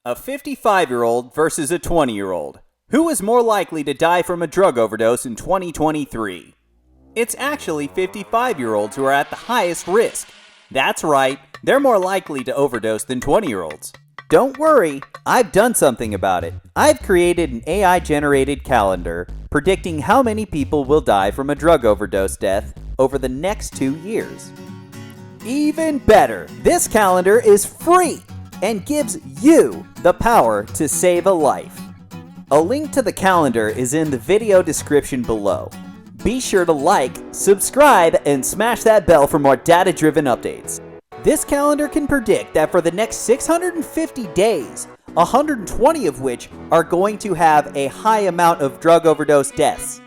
A 55-year-old versus a 20-year-old. Who is more likely to die from a drug overdose in 2023? It's actually 55-year-olds who are at the highest risk. That's right, they're more likely to overdose than 20-year-olds. Don't worry, I've done something about it. I've created an AI-generated calendar predicting how many people will die from a drug overdose death over the next 2 years. Even better, this calendar is free and gives you the power to save a life. A link to the calendar is in the video description below. Be sure to like, subscribe, and smash that bell for more data-driven updates. This calendar can predict that for the next 650 days, 120 of which are going to have a high amount of drug overdose deaths.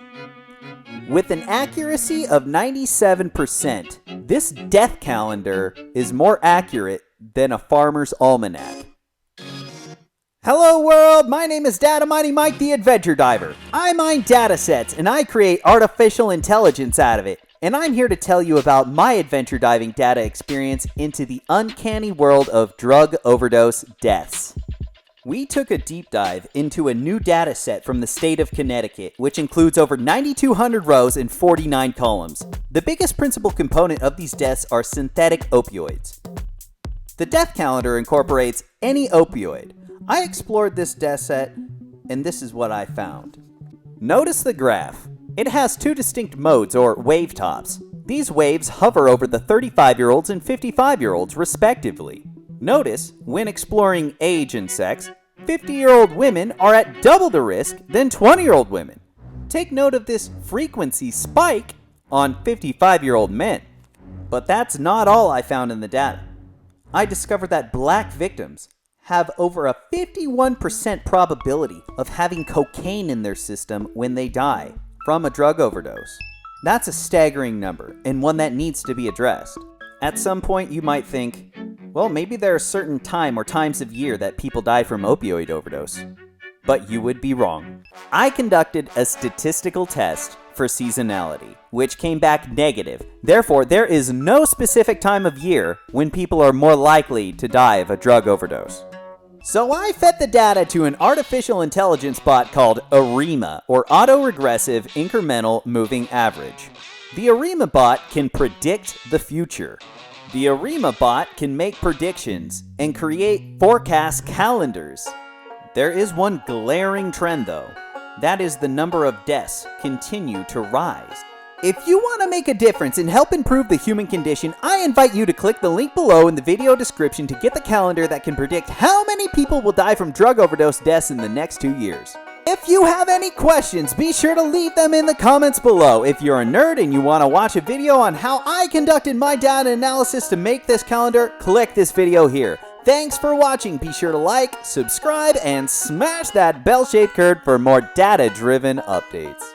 With an accuracy of 97%, this death calendar is more accurate than a farmer's almanac. Hello world, my name is Data Mining Mike the Adventure Diver. I mine datasets and I create artificial intelligence out of it. And I'm here to tell you about my adventure diving data experience into the uncanny world of drug overdose deaths. We took a deep dive into a new data set from the state of Connecticut, which includes over 9,200 rows and 49 columns. The biggest principal component of these deaths are synthetic opioids. The death calendar incorporates any opioid. I explored this death set, and this is what I found. Notice the graph. It has two distinct modes, or wave tops. These waves hover over the 35-year-olds and 55-year-olds, respectively. Notice, when exploring age and sex, 50-year-old women are at double the risk than 20-year-old women. Take note of this frequency spike on 55-year-old men. But that's not all I found in the data. I discovered that black victims have over a 51% probability of having cocaine in their system when they die from a drug overdose. That's a staggering number, and one that needs to be addressed. At some point you might think, well, maybe there are certain time or times of year that people die from opioid overdose. But you would be wrong. I conducted a statistical test for seasonality, which came back negative. Therefore, there is no specific time of year when people are more likely to die of a drug overdose. So I fed the data to an artificial intelligence bot called ARIMA, or Auto-Regressive Incremental Moving Average. The ARIMA bot can predict the future. The ARIMA bot can make predictions and create forecast calendars. There is one glaring trend though. That is the number of deaths continue to rise. If you want to make a difference and help improve the human condition, I invite you to click the link below in the video description to get the calendar that can predict how many people will die from drug overdose deaths in the next 2 years. If you have any questions, be sure to leave them in the comments below. If you're a nerd and you want to watch a video on how I conducted my data analysis to make this calendar, click this video here. Thanks for watching. Be sure to like, subscribe, and smash that bell-shaped curd for more data-driven updates.